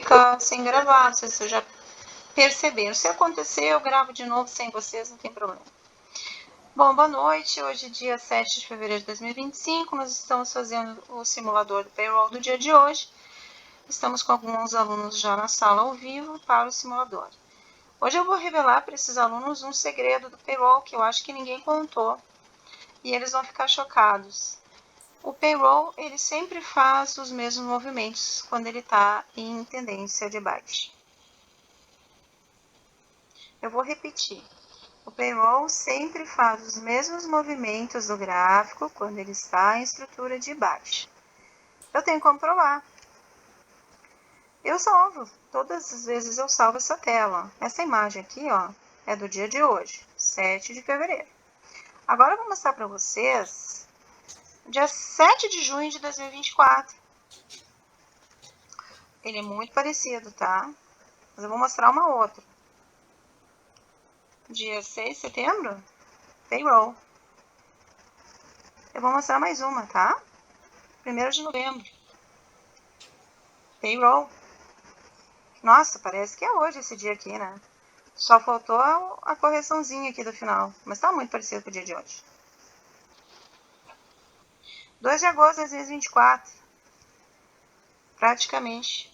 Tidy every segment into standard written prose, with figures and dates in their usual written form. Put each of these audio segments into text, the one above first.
fica sem gravar, não sei se vocês já perceberam. Se acontecer, eu gravo de novo sem vocês, não tem problema. Bom, boa noite. Hoje, dia 7 de fevereiro de 2025, nós estamos fazendo o simulador do payroll do dia de hoje. Estamos com alguns alunos já na sala ao vivo para o simulador. Hoje eu vou revelar para esses alunos um segredo do payroll que eu acho que ninguém contou e eles vão ficar chocados. O payroll, ele sempre faz os mesmos movimentos quando ele está em tendência de baixa. Eu vou repetir. O payroll sempre faz os mesmos movimentos do gráfico quando ele está em estrutura de baixa. Eu tenho como provar. Eu salvo. Todas as vezes eu salvo essa tela. Essa imagem aqui, ó, é do dia de hoje, 7 de fevereiro. Agora eu vou mostrar para vocês dia 7 de junho de 2024. Ele é muito parecido, tá? Mas eu vou mostrar uma outra. Dia 6 de setembro, payroll. Eu vou mostrar mais uma, tá? 1º de novembro, payroll. Nossa, parece que é hoje esse dia aqui, né? Só faltou a correçãozinha aqui do final, mas tá muito parecido com o dia de hoje. 2 de agosto de 2024. Praticamente,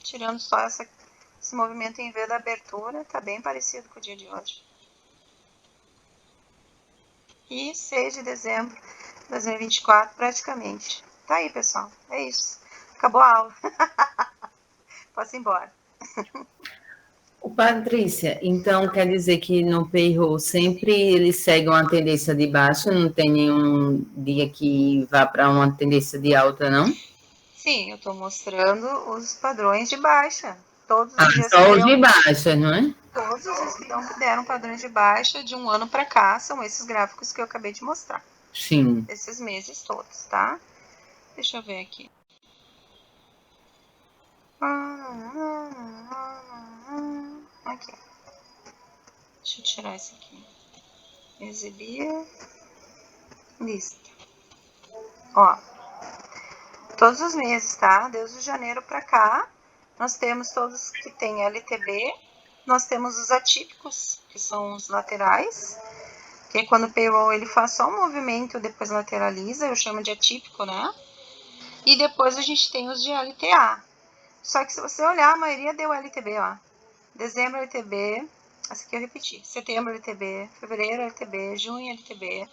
tirando só esse movimento em V da abertura, tá bem parecido com o dia de hoje. E 6 de dezembro de 2024, praticamente. Tá aí, pessoal. É isso. Acabou a aula. Posso ir embora. Patrícia, então quer dizer que no payroll sempre eles seguem uma tendência de baixa, não tem nenhum dia que vá para uma tendência de alta, não? Sim, eu estou mostrando os padrões de baixa. Todos os dias só os de baixa, não é? Todos os que deram padrões de baixa de um ano para cá são esses gráficos que eu acabei de mostrar. Sim. Esses meses todos, tá? Deixa eu ver aqui. Aqui. Deixa eu tirar esse aqui. Exibir. Lista. Ó. Todos os meses, tá? Desde janeiro para cá, nós temos todos que tem LTB. Nós temos os atípicos, que são os laterais. Que é quando o payroll ele faz só um movimento, depois lateraliza, eu chamo de atípico, né? E depois a gente tem os de LTA. Só que se você olhar, a maioria deu LTB, ó. Dezembro LTB, essa aqui eu repeti. Setembro LTB, fevereiro LTB, junho LTB,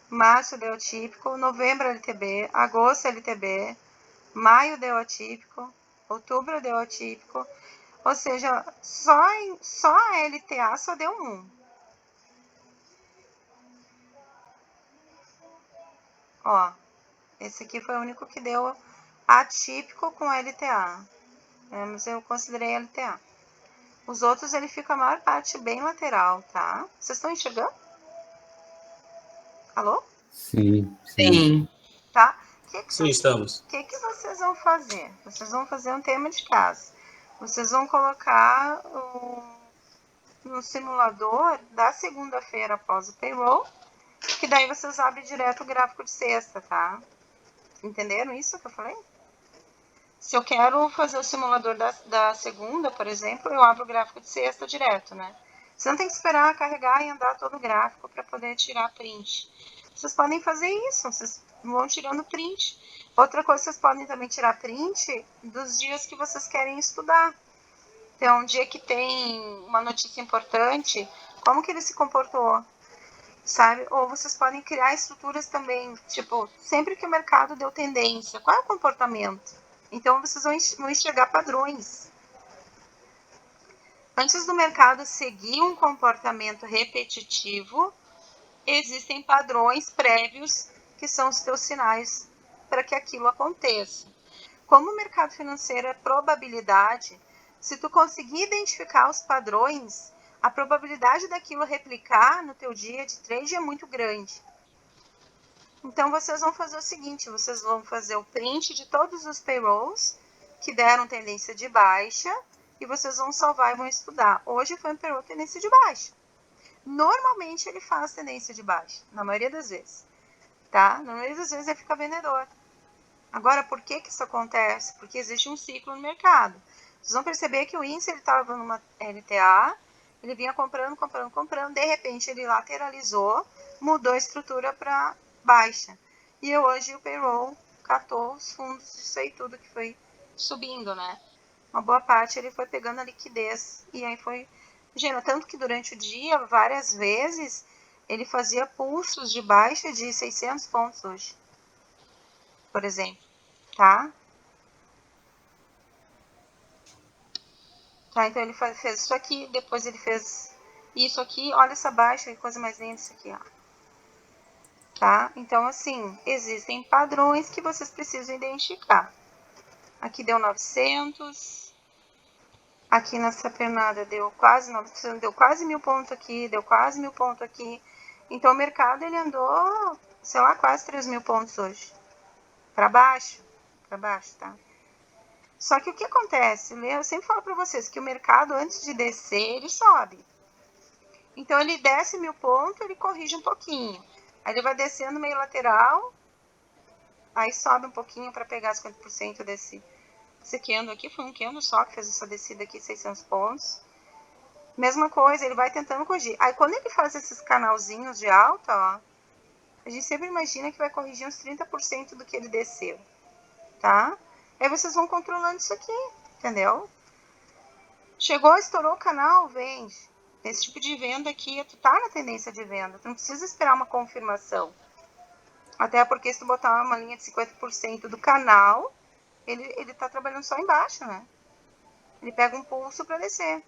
março deu atípico, novembro LTB, agosto LTB, maio deu atípico, outubro deu atípico. Ou seja, só a LTA só deu 1. Ó, esse aqui foi o único que deu atípico com LTA. Mas eu considerei LTA. Os outros, ele fica a maior parte bem lateral, tá? Vocês estão enxergando? Alô? Sim. Sim. Tá? Sim, estamos. O que vocês vão fazer? Vocês vão fazer um tema de casa. Vocês vão colocar no simulador da segunda-feira após o payroll, que daí vocês abrem direto o gráfico de sexta, tá? Entenderam isso que eu falei? Se eu quero fazer o simulador da segunda, por exemplo, eu abro o gráfico de sexta direto, né? Você não tem que esperar carregar e andar todo o gráfico para poder tirar print. Vocês podem fazer isso, vocês vão tirando print. Outra coisa, vocês podem também tirar print dos dias que vocês querem estudar. Então, um dia que tem uma notícia importante, como que ele se comportou, sabe? Ou vocês podem criar estruturas também, tipo, sempre que o mercado deu tendência, qual é o comportamento? Então, vocês vão enxergar padrões. Antes do mercado seguir um comportamento repetitivo, existem padrões prévios que são os teus sinais para que aquilo aconteça. Como o mercado financeiro é probabilidade, se tu conseguir identificar os padrões, a probabilidade daquilo replicar no teu dia de trade é muito grande. Então, vocês vão fazer o seguinte, vocês vão fazer o print de todos os payrolls que deram tendência de baixa e vocês vão salvar e vão estudar. Hoje foi um payroll tendência de baixa. Normalmente, ele faz tendência de baixa, na maioria das vezes, tá? Na maioria das vezes, ele fica vendedor. Agora, por que isso acontece? Porque existe um ciclo no mercado. Vocês vão perceber que o índice estava numa LTA, ele vinha comprando, de repente ele lateralizou, mudou a estrutura para baixa. E hoje o payroll catou os fundos disso aí tudo que foi subindo, né? Uma boa parte ele foi pegando a liquidez e aí foi gerando. Tanto que durante o dia, várias vezes, ele fazia pulsos de baixa de 600 pontos hoje, por exemplo, tá? Tá, então ele fez isso aqui, depois ele fez isso aqui, olha essa baixa, que coisa mais linda isso aqui, ó. Tá? Então, assim, existem padrões que vocês precisam identificar. Aqui deu 900, aqui nessa pernada deu quase 900, deu quase 1000 pontos aqui, deu quase 1000 pontos aqui. Então, o mercado, ele andou, sei lá, quase 3.000 pontos hoje. Para baixo, tá? Só que o que acontece? Eu sempre falo para vocês que o mercado, antes de descer, ele sobe. Então, ele desce 1000 pontos, ele corrige um pouquinho. Aí, ele vai descendo meio lateral, aí sobe um pouquinho para pegar 50% desse candle aqui. Foi um candle só que fez essa descida aqui, 600 pontos. Mesma coisa, ele vai tentando corrigir. Aí, quando ele faz esses canalzinhos de alta, ó, a gente sempre imagina que vai corrigir uns 30% do que ele desceu, tá? Aí, vocês vão controlando isso aqui, entendeu? Chegou, estourou o canal, vende. Esse tipo de venda aqui, tu tá na tendência de venda. Tu não precisa esperar uma confirmação. Até porque se tu botar uma linha de 50% do canal, ele tá trabalhando só embaixo, né? Ele pega um pulso para descer.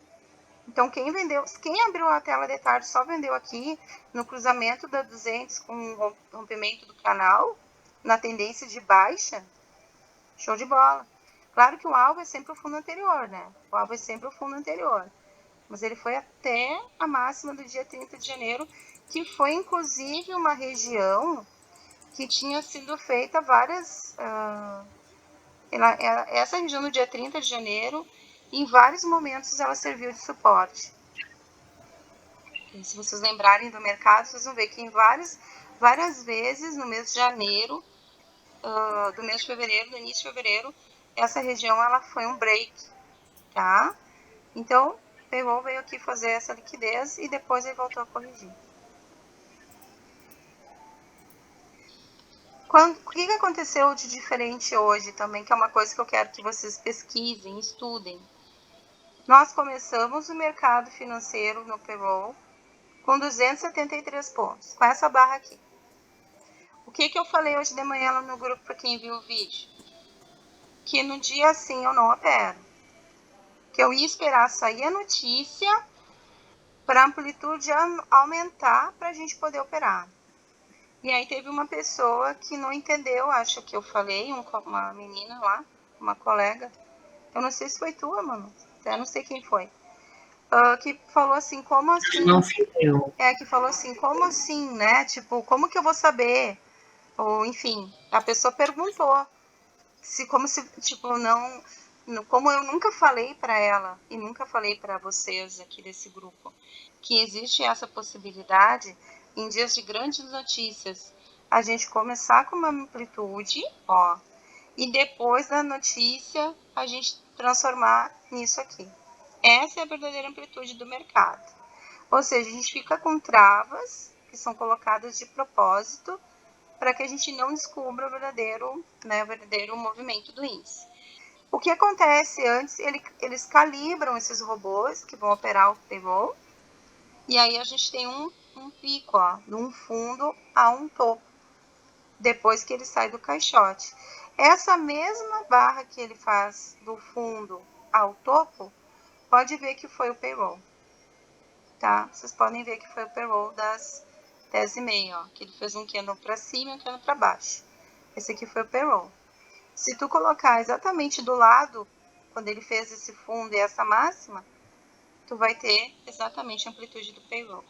Então, quem abriu a tela de tarde só vendeu aqui no cruzamento da 200 com o rompimento do canal, na tendência de baixa, show de bola. Claro que o alvo é sempre o fundo anterior, né? O alvo é sempre o fundo anterior. Mas ele foi até a máxima do dia 30 de janeiro, que foi inclusive uma região que tinha sido feita várias... essa região no dia 30 de janeiro, em vários momentos ela serviu de suporte. E se vocês lembrarem do mercado, vocês vão ver que em várias vezes no mês de janeiro, do mês de fevereiro, no início de fevereiro, essa região ela foi um break, tá? Então, veio aqui fazer essa liquidez e depois ele voltou a corrigir. O que aconteceu de diferente hoje também, que é uma coisa que eu quero que vocês pesquisem, estudem. Nós começamos o mercado financeiro no payroll com 273 pontos, com essa barra aqui. O que eu falei hoje de manhã lá no grupo para quem viu o vídeo? Que no dia assim eu não opero. Que eu ia esperar sair a notícia para a amplitude aumentar para a gente poder operar. E aí teve uma pessoa que não entendeu, acho que eu falei, uma menina lá, uma colega, eu não sei se foi tua, mano, até não sei quem foi, que falou assim, como assim? Não fui eu. Que falou assim, como assim, né? Tipo, como que eu vou saber? Ou, enfim, a pessoa perguntou, tipo, não, como eu nunca falei para ela, e nunca falei para vocês aqui desse grupo, que existe essa possibilidade, em dias de grandes notícias, a gente começar com uma amplitude, ó, e depois da notícia a gente transformar nisso aqui. Essa é a verdadeira amplitude do mercado. Ou seja, a gente fica com travas que são colocadas de propósito para que a gente não descubra o verdadeiro movimento do índice. O que acontece antes, eles calibram esses robôs que vão operar o payroll, e aí a gente tem um pico, ó, de um fundo a um topo, depois que ele sai do caixote. Essa mesma barra que ele faz do fundo ao topo, pode ver que foi o payroll, tá? Vocês podem ver que foi o payroll das 10h30, ó, que ele fez um candle para cima e um candle para baixo. Esse aqui foi o payroll. Se tu colocar exatamente do lado, quando ele fez esse fundo e essa máxima, tu vai ter exatamente a amplitude do payroll.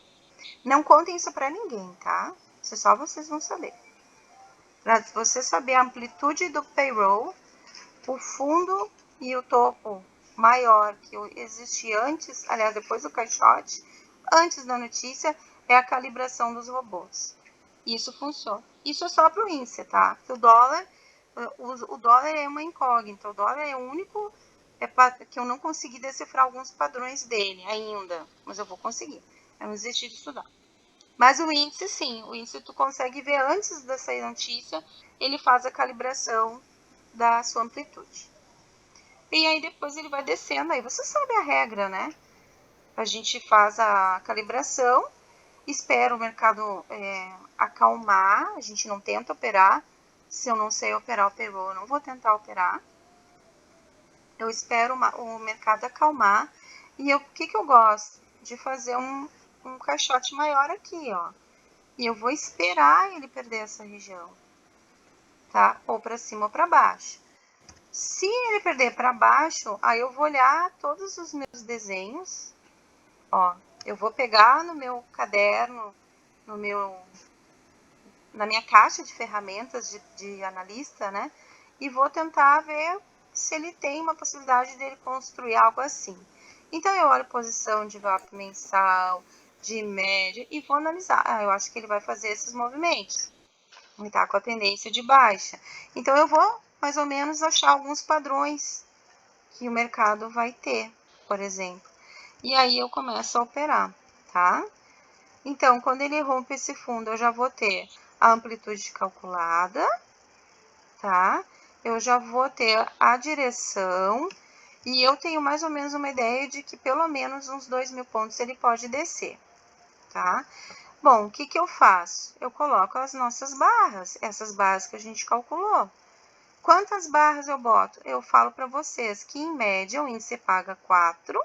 Não contem isso para ninguém, tá? Isso só vocês vão saber. Para você saber a amplitude do payroll, o fundo e o topo maior que existia antes, aliás, depois do caixote, antes da notícia, é a calibração dos robôs. Isso funciona. Isso é só para o índice, tá? O dólar o dólar é uma incógnita, o dólar é o único que eu não consegui decifrar alguns padrões dele ainda, mas eu vou conseguir. Eu não desisti de estudar. Mas o índice, sim, o índice tu consegue ver antes dessa notícia, ele faz a calibração da sua amplitude. E aí depois ele vai descendo, aí você sabe a regra, né? A gente faz a calibração, espera o mercado acalmar, a gente não tenta operar. Se eu não sei operar o payroll, eu não vou tentar operar. Eu espero o mercado acalmar. E o que eu gosto? De fazer um caixote maior aqui, ó. E eu vou esperar ele perder essa região, tá? Ou para cima ou para baixo. Se ele perder para baixo, aí eu vou olhar todos os meus desenhos, ó. Eu vou pegar no meu caderno, na minha caixa de ferramentas de analista, né? E vou tentar ver se ele tem uma possibilidade dele construir algo assim. Então eu olho posição de VWAP mensal, de média e vou analisar. Eu acho que ele vai fazer esses movimentos. Ele está com a tendência de baixa. Então eu vou mais ou menos achar alguns padrões que o mercado vai ter, por exemplo. E aí eu começo a operar, tá? Então, quando ele rompe esse fundo, eu já vou ter a amplitude calculada, tá? Eu já vou ter a direção e eu tenho mais ou menos uma ideia de que pelo menos uns 2.000 pontos ele pode descer, tá? Bom, o que eu faço? Eu coloco as nossas barras, essas barras que a gente calculou. Quantas barras eu boto? Eu falo para vocês que, em média, o índice paga 4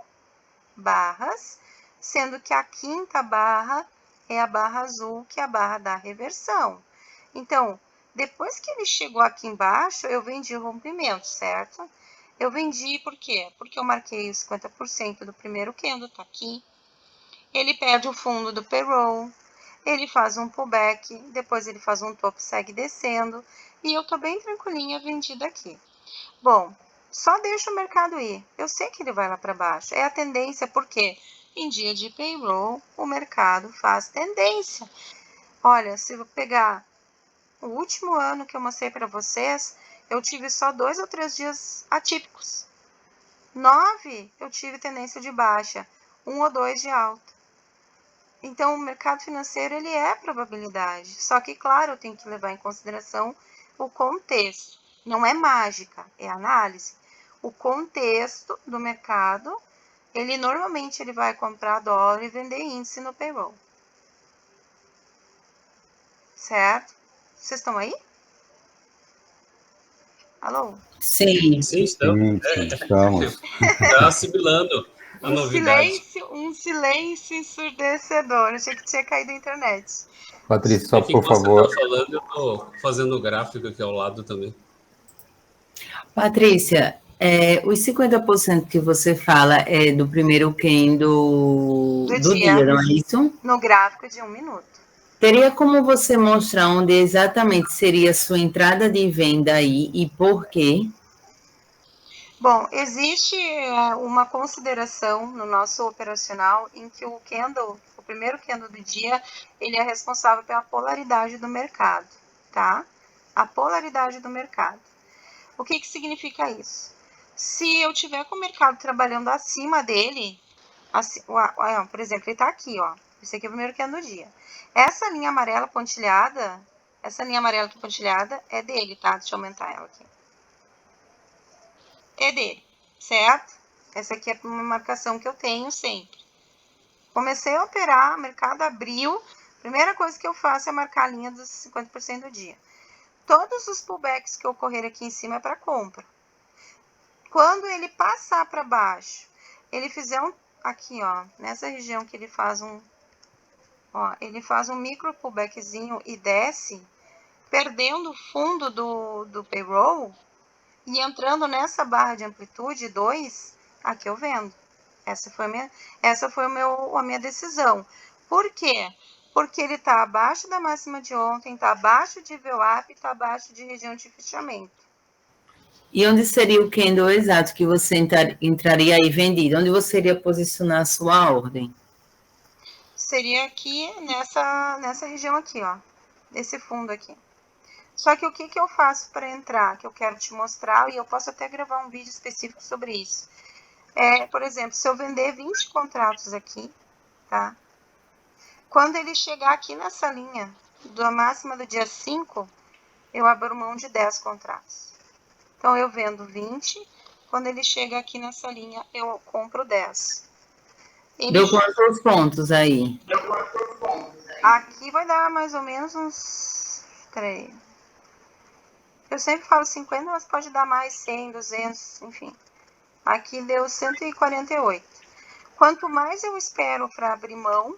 barras, sendo que a quinta barra é a barra azul, que é a barra da reversão. Então, depois que ele chegou aqui embaixo, eu vendi o rompimento, certo? Eu vendi por quê? Porque eu marquei os 50% do primeiro candle, tá aqui. Ele perde o fundo do payroll, ele faz um pullback, depois ele faz um topo, segue descendo, e eu tô bem tranquilinha vendida aqui. Bom, só deixa o mercado ir. Eu sei que ele vai lá para baixo. É a tendência, porque em dia de payroll, o mercado faz tendência. Olha, se eu pegar o último ano que eu mostrei para vocês, eu tive só 2 ou 3 dias atípicos. 9 eu tive tendência de baixa, 1 ou 2 de alta. Então, o mercado financeiro, ele é probabilidade. Só que, claro, eu tenho que levar em consideração o contexto. Não é mágica, é análise. O contexto do mercado, normalmente ele vai comprar dólar e vender índice no payroll. Certo? Vocês estão aí? Alô? Sim. Sim, estamos. Estamos. Está assimilando a novidade. Um silêncio ensurdecedor. Achei que tinha caído a internet. Patrícia, só por Enquanto favor. você está falando, eu estou fazendo o gráfico aqui ao lado também. Patrícia, os 50% que você fala é do primeiro candle do dia, não é isso? No gráfico de 1 minuto. Teria como você mostrar onde exatamente seria a sua entrada de venda aí e por quê? Bom, existe uma consideração no nosso operacional em que o primeiro candle do dia, ele é responsável pela polaridade do mercado, tá? A polaridade do mercado. O que significa isso? Se eu tiver com o mercado trabalhando acima dele, por exemplo, ele está aqui, ó. Esse aqui é o primeiro candle do dia. Essa linha amarela pontilhada é dele, tá? Deixa eu aumentar ela aqui. É dele, certo? Essa aqui é uma marcação que eu tenho sempre. Comecei a operar, o mercado abriu. Primeira coisa que eu faço é marcar a linha dos 50% do dia. Todos os pullbacks que ocorrer aqui em cima é para compra. Quando ele passar para baixo, ele fizer aqui, ó, nessa região que ele faz um micro pullbackzinho e desce, perdendo o fundo do payroll e entrando nessa barra de amplitude 2, aqui eu vendo. Essa foi a minha decisão. Por quê? Porque ele está abaixo da máxima de ontem, está abaixo de VWAP, está abaixo de região de fechamento. E onde seria o candle exato que você entraria aí vendido? Onde você iria posicionar a sua ordem? Seria aqui nessa região aqui, ó. Nesse fundo aqui. Só que o que eu faço para entrar, que eu quero te mostrar, e eu posso até gravar um vídeo específico sobre isso. Por exemplo, se eu vender 20 contratos aqui, tá? Quando ele chegar aqui nessa linha, da máxima do dia 5, eu abro mão de 10 contratos. Então, eu vendo 20, quando ele chega aqui nessa linha, eu compro 10. Deu quantos pontos aí? Aqui vai dar mais ou menos uns 3. Eu sempre falo 50, mas pode dar mais 100, 200, enfim. Aqui deu 148. Quanto mais eu espero para abrir mão,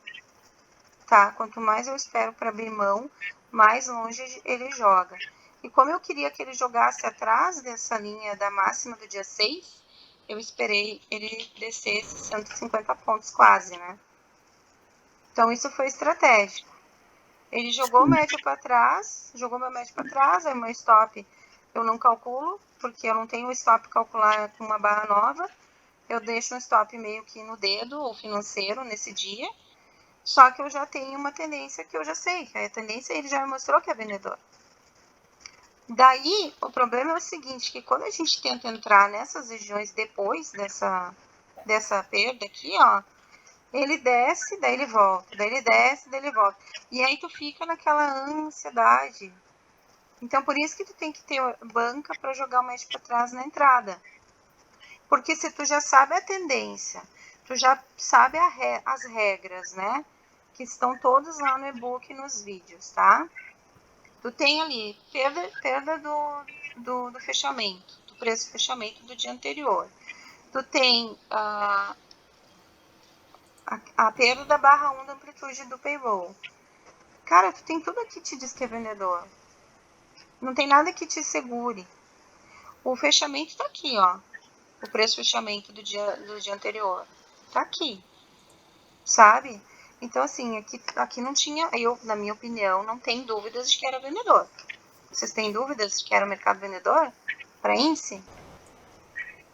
tá? Quanto mais eu espero para abrir mão, mais longe ele joga. E como eu queria que ele jogasse atrás dessa linha da máxima do dia 6, eu esperei ele descesse 150 pontos quase, né? Então, isso foi estratégico. Ele jogou o médio para trás, jogou meu médio para trás, aí meu stop eu não calculo, porque eu não tenho stop calcular com uma barra nova. Eu deixo um stop meio que no dedo ou financeiro nesse dia. Só que eu já tenho uma tendência que eu já sei, que a tendência ele já me mostrou que é vendedor. Daí, o problema é o seguinte, que quando a gente tenta entrar nessas regiões depois dessa perda aqui, ó, ele desce, daí ele volta, daí ele desce, daí ele volta. E aí tu fica naquela ansiedade. Então, por isso que tu tem que ter banca para jogar o médio para trás na entrada. Porque se tu já sabe a tendência, tu já sabe as regras, né? Que estão todos lá no e-book e nos vídeos, tá? Tu tem ali perda do fechamento, do preço fechamento do dia anterior. Tu tem a perda da barra 1 da amplitude do payroll. Cara, tu tem tudo aqui que te diz que é vendedor. Não tem nada que te segure. O fechamento tá aqui, ó. O preço fechamento do dia anterior. Tá aqui. Sabe? Então, assim, aqui não tinha, na minha opinião, não tem dúvidas de que era vendedor. Vocês têm dúvidas de que era o mercado vendedor? Para índice?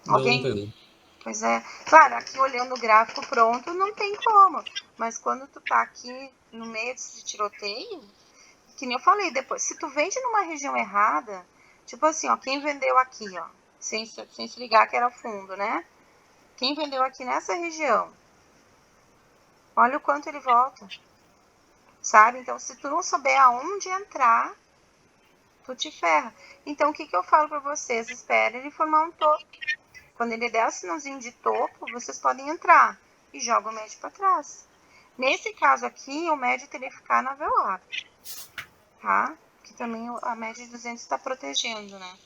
Alguém? Não tem. Pois é. Claro, aqui olhando o gráfico pronto, não tem como. Mas quando tu tá aqui no meio desse tiroteio, que nem eu falei depois, se tu vende numa região errada, tipo assim, ó, quem vendeu aqui, ó, sem se ligar que era fundo, né? Quem vendeu aqui nessa região, olha o quanto ele volta, sabe? Então, se tu não souber aonde entrar, tu te ferra. Então, o que eu falo para vocês? Esperem ele formar um topo. Quando ele der o sinalzinho de topo, vocês podem entrar e joga o médio para trás. Nesse caso aqui, o médio teria que ficar na VWAP, tá? Que também a média de 200 está protegendo, né?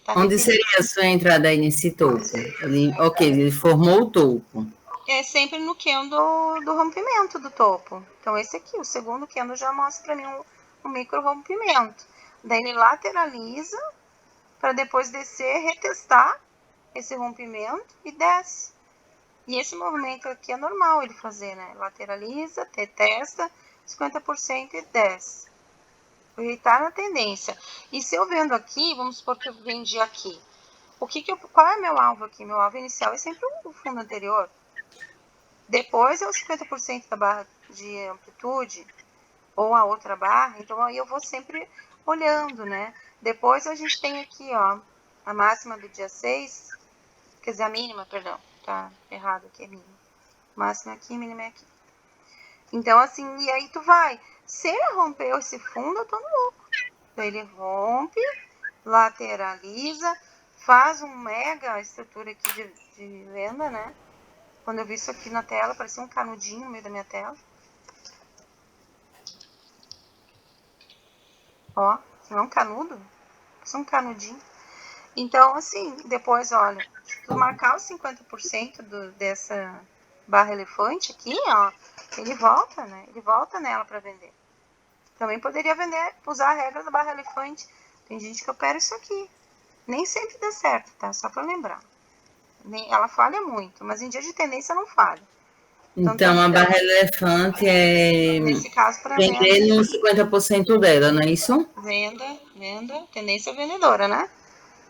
Onde seria a sua entrada aí nesse topo? Ele formou o topo. É sempre no candle do rompimento do topo. Então, esse aqui, o segundo candle já mostra para mim um micro rompimento. Daí ele lateraliza para depois descer, retestar esse rompimento e desce. E esse movimento aqui é normal ele fazer, né? Lateraliza, testa 50% e desce. Ele tá na tendência. E se eu vendo aqui, vamos supor que eu vendi aqui. Qual é meu alvo aqui? Meu alvo inicial é sempre o fundo anterior. Depois é os 50% da barra de amplitude ou a outra barra. Então, aí eu vou sempre olhando, né? Depois a gente tem aqui, ó, a máxima do dia 6. Quer dizer, a mínima, perdão. Tá errado aqui, é mínima. Máxima aqui, mínima é aqui. Então, assim, e aí tu vai. Se ele rompeu esse fundo, eu tô no lucro. Então, ele rompe, lateraliza, faz um mega estrutura aqui de venda, né? Quando eu vi isso aqui na tela, parecia um canudinho no meio da minha tela. Ó, não é um canudo? Parece um canudinho. Então, assim, depois, olha, se tu marcar os 50% dessa barra elefante aqui, ó, ele volta, né? Ele volta nela para vender. Também poderia usar a regra da barra elefante. Tem gente que opera isso aqui. Nem sempre dá certo, tá? Só para lembrar. Ela falha muito, mas em dia de tendência não falha. Então, a barra elefante é nesse caso, para vender no 50% dela, não é isso? Venda, tendência vendedora, né?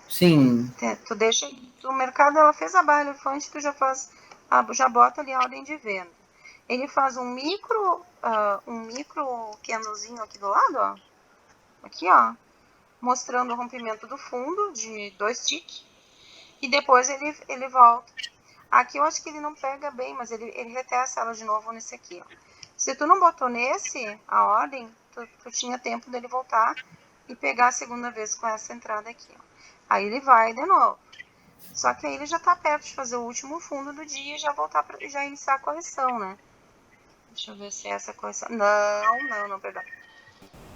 Sim. Tu deixa, o mercado, ela fez a barra elefante, tu já bota ali a ordem de venda. Ele faz um micro candlezinho aqui do lado, ó. Aqui, ó. mostrando o rompimento do fundo de 2 ticks, e depois ele volta. Aqui eu acho que ele não pega bem, mas ele retesta ela de novo nesse aqui, ó. Se tu não botou nesse, a ordem, tu tinha tempo dele voltar e pegar a segunda vez com essa entrada aqui, ó. Aí ele vai de novo. Só que aí ele já tá perto de fazer o último fundo do dia e já voltar para já iniciar a correção, né? Deixa eu ver se é essa correção. Não, perdão.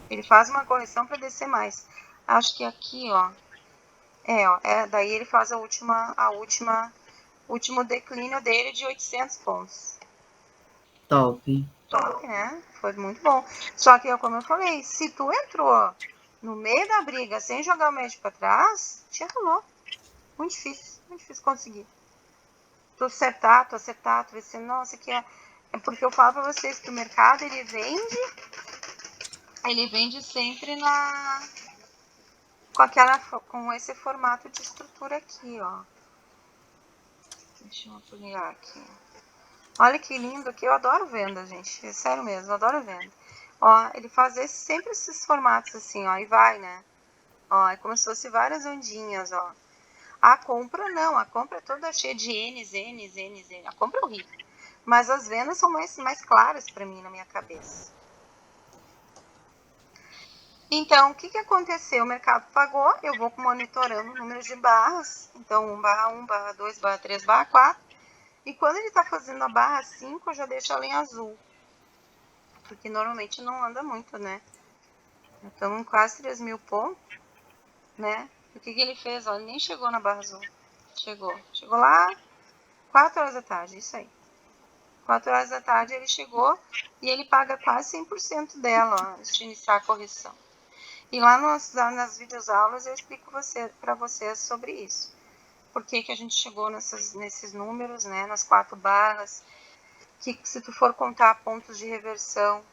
Ele faz uma correção para descer mais. Acho que aqui, ó. Daí ele faz o último declínio dele de 800 pontos. Top. Top, né? Foi muito bom. Só que, como eu falei, se tu entrou no meio da briga sem jogar o médio para trás, te rolou. Muito difícil conseguir. Tu acertar, tu ver se, nossa, aqui é porque eu falo para vocês que o mercado, ele vende sempre com esse formato de estrutura aqui, ó. Deixa eu ampliar aqui. Olha que lindo que eu adoro venda, gente. É sério mesmo, eu adoro venda. Ó, ele faz sempre esses formatos assim, ó, e vai, né? Ó, é como se fosse várias ondinhas, ó. A compra não, a compra é toda cheia de N's. A compra é horrível. Mas as vendas são mais claras para mim, na minha cabeça. Então, o que aconteceu? O mercado pagou, eu vou monitorando o número de barras. Então, 1/1, /2, /3, /4. E quando ele está fazendo a barra 5, eu já deixo ela em azul. Porque normalmente não anda muito, né? Estamos em quase 3.000 pontos, né? O que ele fez? Ó, ele nem chegou na barra azul. Chegou lá 4 horas da tarde, isso aí. 4 horas da tarde ele chegou e ele paga quase 100% dela, ó, antes de iniciar a correção. E lá nas videoaulas eu explico para vocês sobre isso. Por que a gente chegou nesses números, né? Nas 4 barras. Que se tu for contar pontos de reversão,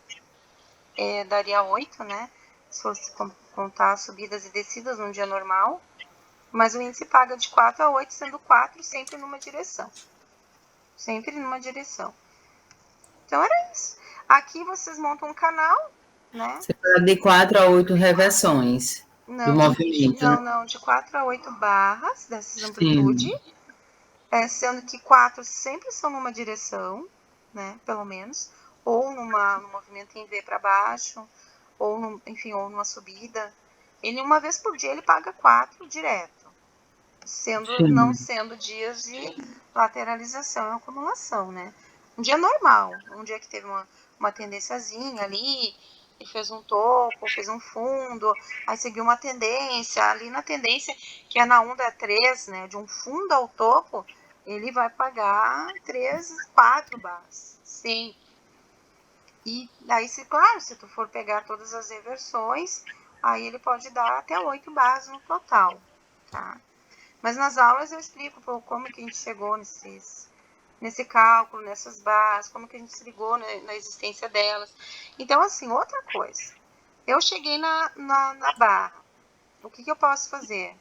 daria 8, né? Se fosse contar subidas e descidas num dia normal. Mas o índice paga de 4 a 8, sendo 4 sempre numa direção. Sempre numa direção. Então era isso. Aqui vocês montam um canal, né? Você fala de 4 a 8 reversões do movimento. Não, de 4 a 8 barras dessas amplitude. Sendo que 4 sempre são numa direção, né? Pelo menos. Ou num movimento em V para baixo, ou numa subida. Ele, uma vez por dia, ele paga 4 direto. Não sendo dias de lateralização e acumulação, né? Um dia normal, um dia que teve uma tendênciazinha ali, ele fez um topo, fez um fundo, aí seguiu uma tendência, ali na tendência, que é na onda 3, né, de um fundo ao topo, ele vai pagar 3, 4 barras, sempre. E daí, claro, se tu for pegar todas as reversões, aí ele pode dar até 8 barras no total, tá? Mas nas aulas eu explico como que a gente chegou nesse cálculo, nessas barras, como que a gente se ligou na existência delas. Então, assim, outra coisa. Eu cheguei na barra. O que eu posso fazer?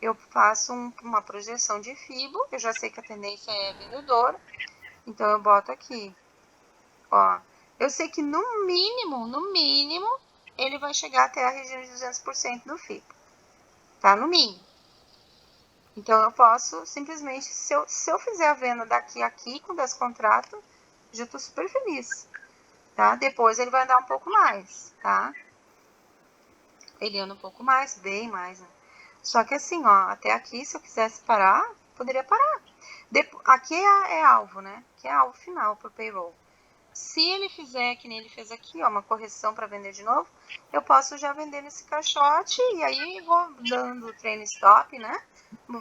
Eu faço uma projeção de FIBO. Eu já sei que a tendência é vendedora. Então, eu boto aqui. Ó, eu sei que no mínimo, ele vai chegar até a região de 200% do FIBO. Tá? No mínimo. Então, eu posso simplesmente, se eu fizer a venda daqui a aqui com descontrato, já estou super feliz, tá? Depois ele vai andar um pouco mais, tá? Ele anda um pouco mais, bem mais, né? Só que assim, ó, até aqui, se eu quisesse parar, poderia parar. Aqui é alvo, né? Que é alvo final para o payroll. Se ele fizer, que nem ele fez aqui, ó, uma correção para vender de novo, eu posso já vender nesse caixote e aí vou dando treino stop, né?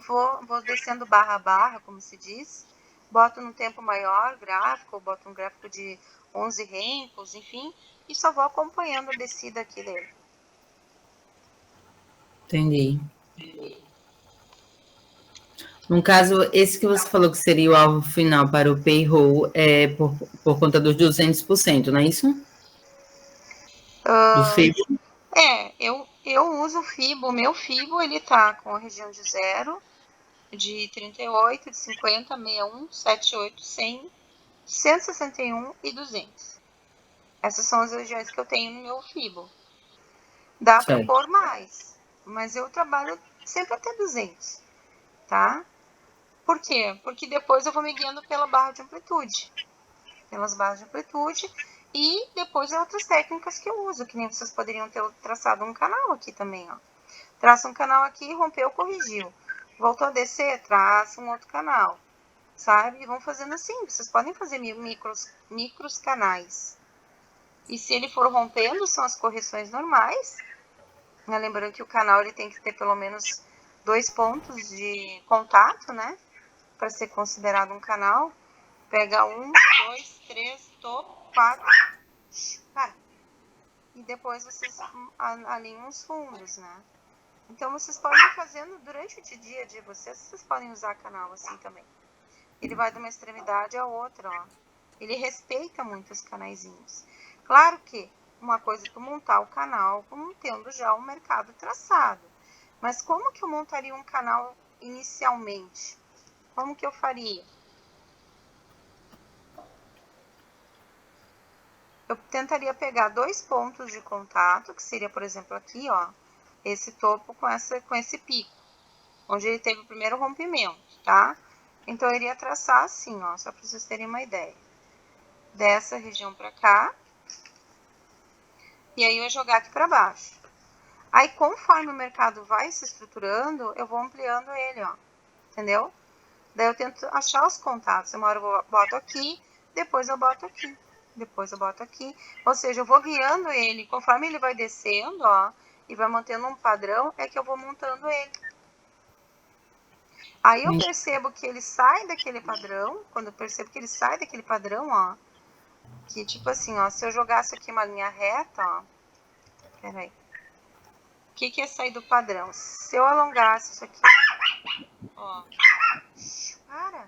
Vou descendo barra a barra, como se diz. Boto num tempo maior gráfico, boto um gráfico de 11 rencos, enfim, e só vou acompanhando a descida aqui dele. Entendi. No caso, esse que você falou que seria o alvo final para o payroll é por conta dos 200%, não é isso? Do FIBO? Eu uso o FIBO. O meu FIBO, ele tá com a região de 0, de 38, de 50, 61, 78, 100, 161 e 200. Essas são as regiões que eu tenho no meu FIBO. Dá para pôr mais. mas eu trabalho sempre até 200, tá? Por quê? Porque depois eu vou me guiando pela barra de amplitude, pelas barras de amplitude, e depois outras técnicas que eu uso, que nem vocês poderiam ter traçado um canal aqui também, ó. Traça um canal aqui, rompeu, corrigiu. Voltou a descer, traça um outro canal, sabe? E vão fazendo assim, vocês podem fazer micros canais. E se ele for rompendo, são as correções normais. Lembrando que o canal ele tem que ter pelo menos 2 pontos de contato, né? Para ser considerado um canal. Pega 1, 2, 3, topo, 4. Para. E depois vocês alinham os fundos, né? Então vocês podem ir fazendo durante o dia de vocês podem usar canal assim também. Ele vai de uma extremidade à outra, ó. Ele respeita muito os canaizinhos. Claro que uma coisa é tu montar o canal como tendo já um mercado traçado. Mas como que eu montaria um canal inicialmente? Como que eu faria? Eu tentaria pegar 2 pontos de contato, que seria, por exemplo, aqui, ó, esse topo com esse pico, onde ele teve o primeiro rompimento, tá? Então, eu iria traçar assim, ó, só para vocês terem uma ideia. Dessa região para cá. E aí, eu ia jogar aqui para baixo. Aí, conforme o mercado vai se estruturando, eu vou ampliando ele, ó. Entendeu? Daí, eu tento achar os contatos. Uma hora eu boto aqui, depois eu boto aqui. Depois eu boto aqui. Ou seja, eu vou guiando ele. Conforme ele vai descendo, ó, e vai mantendo um padrão, é que eu vou montando ele. Aí eu percebo que ele sai daquele padrão. Quando eu percebo que ele sai daquele padrão, ó. Que tipo assim, ó. Se eu jogasse aqui uma linha reta, ó. Peraí. O que é sair do padrão? Se eu alongasse isso aqui. Ó. Para.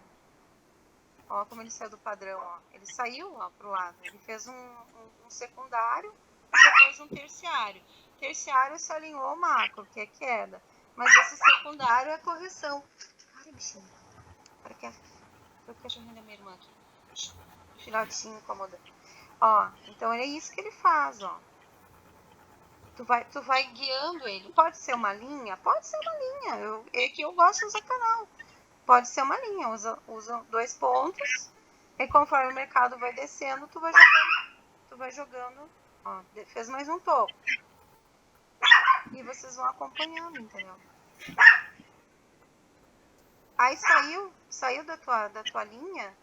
Ó como ele saiu do padrão, ó. Ele saiu, ó, pro lado. Ele fez um secundário e depois um terciário. Terciário se alinhou ao macro, que é queda. Mas esse secundário é correção. Para, bichinho. Para que o cachorrinho da minha irmã aqui. O filhotinho incomodando. Ó, então é isso que ele faz, ó. Tu vai guiando ele. Pode ser uma linha? Pode ser uma linha. É que eu gosto de usar canal. Pode ser uma linha. Usa 2 pontos. E conforme o mercado vai descendo, tu vai jogando. Tu vai jogando. Ó, fez mais um topo. E vocês vão acompanhando, entendeu? Aí saiu da tua linha.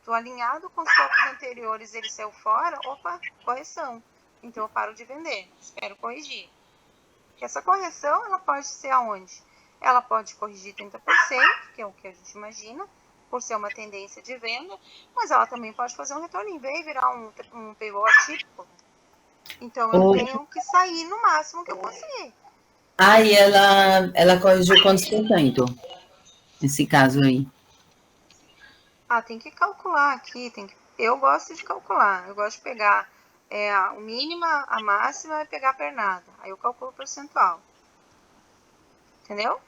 Tu alinhado com os topos anteriores, ele saiu fora. Opa, correção. Então eu paro de vender. Espero corrigir. Que essa correção, ela pode ser aonde? Ela pode corrigir 30%, que é o que a gente imagina, por ser uma tendência de venda, mas ela também pode fazer um retorno em V e virar um pivô atípico. Então, eu tenho que sair no máximo que eu conseguir. E ela corrigiu quantos por cento? Nesse caso aí. Tem que calcular aqui. Eu gosto de calcular. Eu gosto de pegar a mínima, a máxima e pegar a pernada. Aí eu calculo o percentual. Entendeu?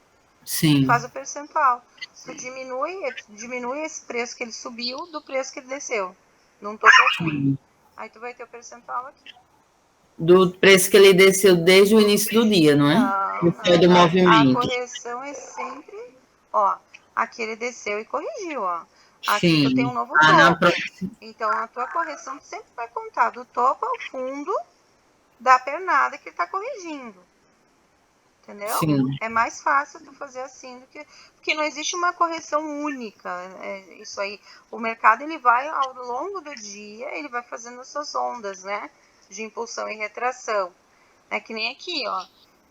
Sim. Faz o percentual. Tu diminui esse preço que ele subiu do preço que ele desceu. Não tô calculando. Aí tu vai ter o percentual aqui. Do preço que ele desceu desde o início do dia, não é? Não. Do movimento. A correção é sempre... Ó, aqui ele desceu e corrigiu, ó. Aqui Sim. tu tem um novo topo. Então, a tua correção sempre vai contar do topo ao fundo da pernada que ele tá corrigindo. Entendeu? Sim. É mais fácil tu fazer assim do que... Porque não existe uma correção única. Isso aí. O mercado, ele vai, ao longo do dia, ele vai fazendo as suas ondas, né? De impulsão e retração. É que nem aqui, ó.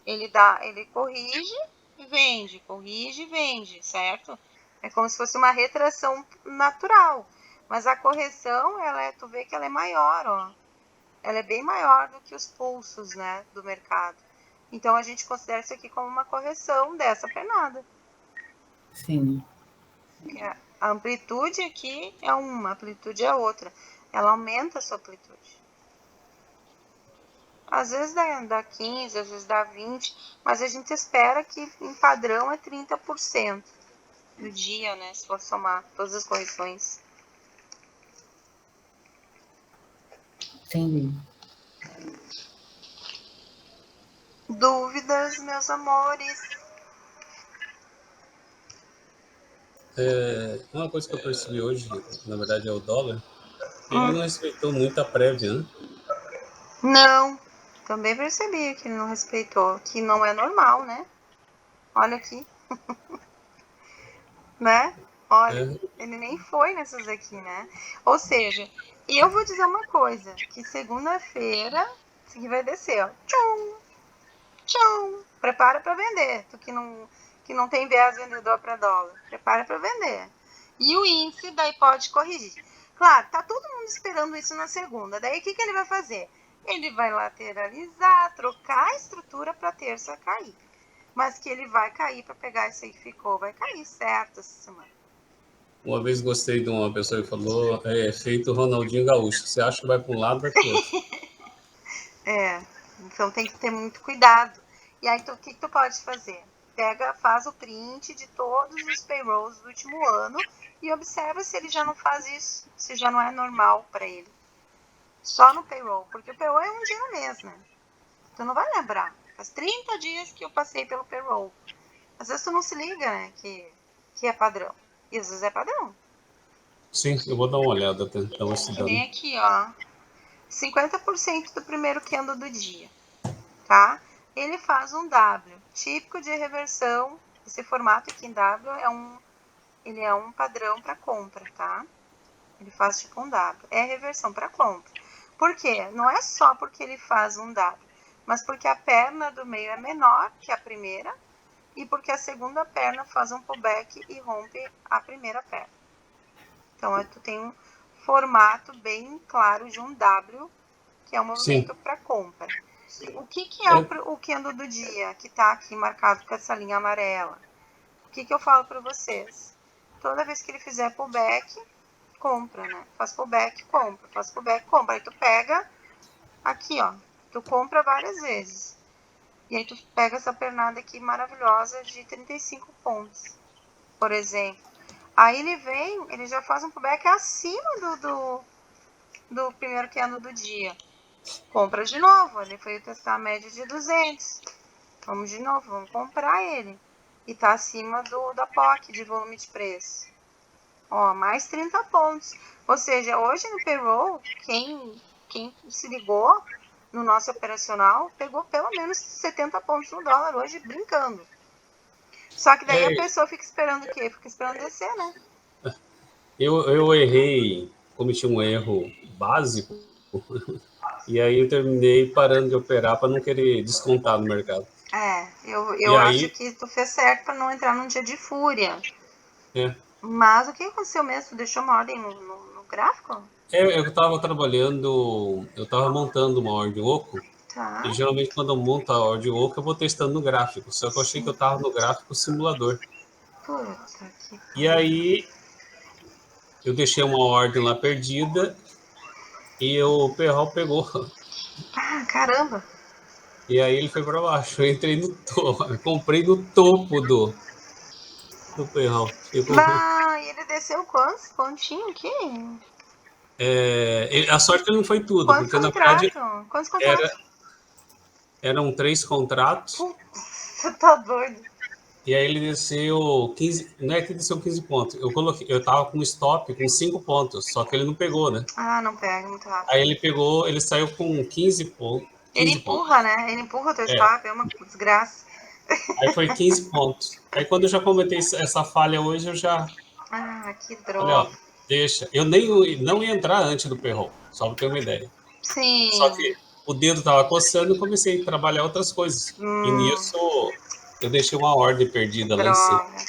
Ele corrige e vende. Corrige e vende, certo? É como se fosse uma retração natural. Mas a correção, tu vê que ela é maior, ó. Ela é bem maior do que os pulsos, né? Do mercado. Então, a gente considera isso aqui como uma correção dessa pernada. Sim. A amplitude aqui é uma, a amplitude é outra. Ela aumenta a sua amplitude. Às vezes dá 15, às vezes dá 20, mas a gente espera que em padrão é 30% do dia, né? Se for somar todas as correções. Entendi. Dúvidas, meus amores? Uma coisa que eu percebi hoje, na verdade, é o dólar. Ele Hum. não respeitou muito a prévia, né? Não, também percebi que ele não respeitou, que não é normal, né? Olha aqui, né? Olha, É, ele nem foi nessas aqui, né? Ou seja, e eu vou dizer uma coisa, que segunda-feira isso aqui vai descer, ó. Tchum, tchum. Prepara para vender. Tu que não tem viés vendedor para dólar. Prepara para vender. E o índice daí pode corrigir. Claro, tá todo mundo esperando isso na segunda. Daí o que ele vai fazer? Ele vai lateralizar, trocar a estrutura para terça cair. Mas que ele vai cair para pegar isso aí que ficou. Vai cair certo essa semana. uma vez gostei de uma pessoa que falou, é feito Ronaldinho Gaúcho. Você acha que vai para um lado, vai para o outro. É, então tem que ter muito cuidado. E aí, o que tu pode fazer? Faz o print de todos os payrolls do último ano e observa se ele já não faz isso, se já não é normal para ele. Só no payroll, porque o payroll é um dia no mês, né? Tu não vai lembrar. Faz 30 dias que eu passei pelo payroll. Às vezes tu não se liga, né, que é padrão. E às vezes é padrão. Sim, eu vou dar uma olhada, então, Que nem estudando. aqui, ó. 50% do primeiro candle do dia. Tá? Ele faz um W, típico de reversão. Esse formato aqui em W ele é um padrão para compra, tá? Ele faz tipo um W, é reversão para compra. Por quê? Não é só porque ele faz um W, mas porque a perna do meio é menor que a primeira e porque a segunda perna faz um pullback e rompe a primeira perna. Então, tu tem um formato bem claro de um W, que é um movimento Sim, para compra. O que é o candle do dia, que está aqui marcado com essa linha amarela? O que eu falo para vocês? Toda vez que ele fizer pullback, compra, né? Faz pullback, compra. Faz pullback, compra. Aí tu pega aqui, ó. Tu compra várias vezes. E aí tu pega essa pernada aqui maravilhosa de 35 pontos, por exemplo. Aí ele já faz um pullback acima do primeiro candle do dia. Compra de novo. Ele foi testar a média de 200. Vamos de novo, vamos comprar ele. E tá acima da POC, de volume de preço. Ó, mais 30 pontos. Ou seja, hoje no payroll, quem se ligou no nosso operacional, pegou pelo menos 70 pontos no dólar hoje, brincando. Só que daí a pessoa fica esperando o quê? Fica esperando descer, né? eu errei, cometi um erro básico, e aí eu terminei parando de operar para não querer descontar no mercado. Eu E acho aí, que tu fez certo para não entrar num dia de fúria. é, Mas o que aconteceu mesmo? Tu deixou uma ordem no gráfico? eu estava trabalhando, eu estava montando uma ordem oco, e Tá. geralmente quando eu monto a ordem oco, eu vou testando no gráfico, só que eu achei que eu Sim. estava no gráfico simulador. Puta que E pariu. aí, eu deixei uma ordem lá perdida, e o Perral pegou. Ah, caramba. E aí ele foi para baixo. Eu entrei no topo, comprei no topo do Perral. Bah, e ele desceu quantos? Pontinho aqui? A sorte não foi tudo, Quantos porque na verdade contratos? Quantos contratos? era, eram 3 contratos, Putz, você tá doido. e aí ele desceu 15, não é que desceu 15 pontos, eu tava com stop com 5 pontos, só que ele não pegou, né? Ah, não pega muito Aí rápido. ele pegou, ele saiu com 15 pontos, Ele 15 pontos. empurra, né? Ele empurra o teu É, stop, é uma desgraça. aí foi 15 pontos. Aí quando eu já comentei essa falha hoje, eu já Ah, que falei, droga. ó, deixa. Eu nem não ia entrar antes do Perrol, só para ter uma ideia. Só Sim. que o dedo estava coçando e comecei a trabalhar outras coisas. E Hum, nisso eu deixei uma ordem que perdida lá em cima. droga.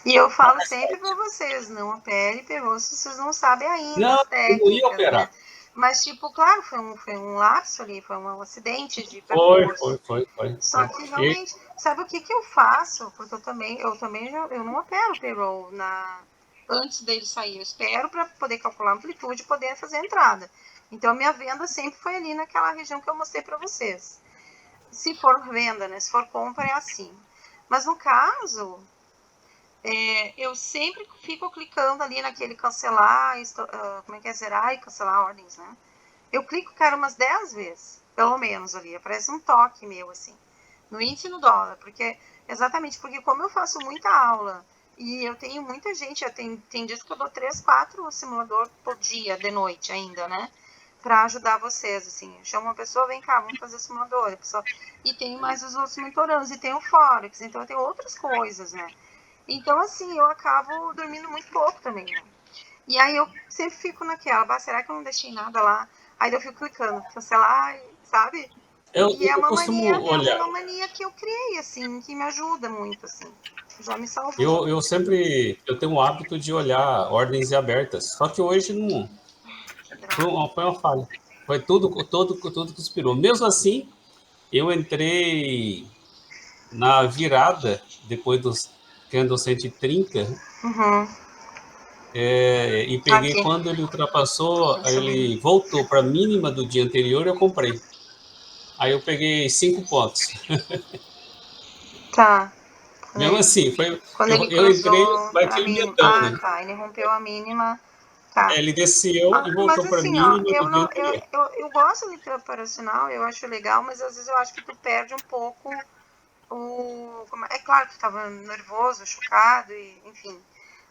E eu Mas falo faz sempre pra parte. vocês, não opere pegou se vocês não sabem ainda Não, as eu não ia técnicas, né? operar. Mas, tipo, claro, foi um lapso ali, foi um acidente de Foi, percurso. foi, foi, foi, Só foi. que E, realmente, sabe o que eu faço? Porque eu não opero payroll antes dele sair. Eu espero para poder calcular a amplitude e poder fazer a entrada. Então, minha venda sempre foi ali naquela região que eu mostrei para vocês. Se for venda, né? Se for compra, é assim. Mas no caso, eu sempre fico clicando ali naquele cancelar, como é que é? Zerar e cancelar ordens, né? Eu clico, cara, umas 10 vezes, pelo menos ali. Aparece um toque meu, assim. no índice e no dólar, porque exatamente porque como eu faço muita aula e eu tenho muita gente, tem dias que eu dou 3, 4 simulador por dia, de noite ainda, né? Para ajudar vocês, assim. Eu chamo uma pessoa, vem cá, vamos fazer simulador. Pessoa... E tem mais os outros mentorandos, e tem o Forex, então tem outras coisas, né? Então, assim, eu acabo dormindo muito pouco também, né? E aí eu sempre fico naquela, será que eu não deixei nada lá? Aí eu fico clicando, cancelar, sabe? E é Eu costumo olhar. uma mania que eu criei, assim, que me ajuda muito, assim. Já me salvou. Eu tenho o hábito de olhar ordens abertas, só que hoje não foi uma falha. Foi tudo que expirou. Mesmo assim, eu entrei na virada depois dos candle 130 Uhum. e peguei Aqui. quando ele ultrapassou, aí ele voltou para a mínima do dia anterior, eu comprei. Aí eu peguei 5 pontos. Tá. Mesmo assim, Quando ele eu entrei cruzou a naquele mínima. medão, Ah, né? tá. Ele rompeu a mínima. Tá. Ele desceu e Mas voltou para a assim, ó, mínima do dia anterior. eu gosto do trampo operacional, eu acho legal, mas às vezes eu acho que tu perde um pouco é claro que tu tava nervoso, chocado, e, enfim.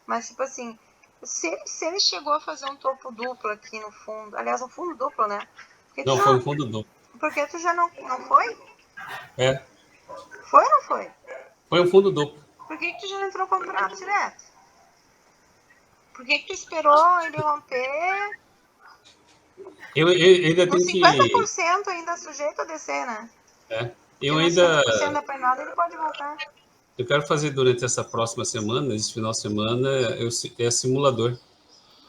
Mas, tipo assim, se ele chegou a fazer um topo duplo aqui no fundo, aliás, um fundo duplo, né? Não, foi um fundo duplo. Porque tu já não foi? É, Foi ou não foi? foi um fundo duplo. Por que tu já não entrou comprado direto? Por que tu esperou ele romper? Eu ainda No tenho que. 50% ainda sujeito a descer, né? É, Porque eu no ainda. 50% da pernada ele pode voltar. Eu quero fazer durante essa próxima semana, esse final de semana, é simulador,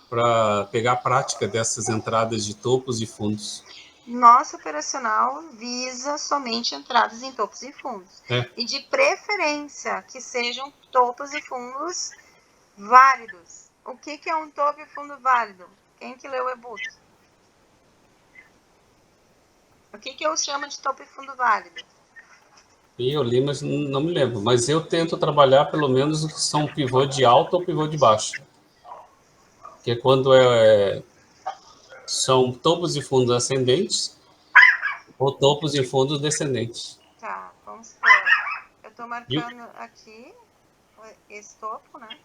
para pegar a prática dessas entradas de topos e fundos. Nosso operacional visa somente entradas em topos e fundos. É. E de preferência que sejam topos e fundos válidos. O que é um topo e fundo válido? Quem que leu o e-book? O que eu chamo de topo e fundo válido? E eu li, mas não me lembro. Mas eu tento trabalhar pelo menos o que são pivô de alto ou pivô de baixo. Que é quando são topos e fundos ascendentes ou topos e fundos descendentes. Tá, vamos supor. Eu estou marcando aqui esse topo, né?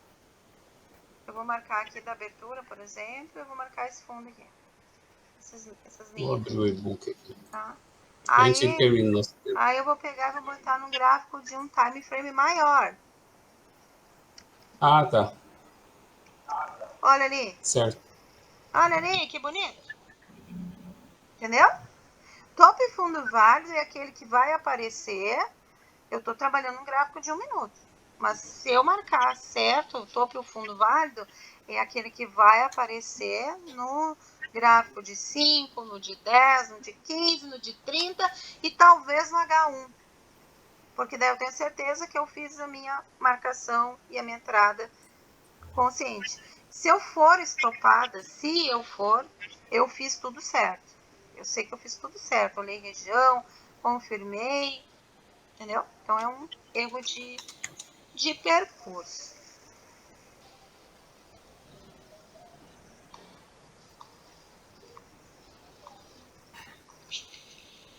Eu vou marcar aqui da abertura, por exemplo, eu vou marcar esse fundo aqui. Essas linhas. Vou abrir o e-book aqui. Tá? A gente termina o nosso tempo. Aí eu vou pegar e vou botar num gráfico de um time frame maior. Ah, tá. Olha ali. Certo. Olha ali, que bonito. Entendeu? Topo e fundo válido é aquele que vai aparecer. Eu estou trabalhando um gráfico de 1 minuto. Mas se eu marcar certo o topo e o fundo válido, é aquele que vai aparecer no gráfico de 5, no de 10, no de 15, no de 30 e talvez no H1. Porque daí eu tenho certeza que eu fiz a minha marcação e a minha entrada consciente. Se eu for estopada, eu fiz tudo certo. Eu sei que eu fiz tudo certo. Olhei região, confirmei, entendeu? Então é um erro de percurso.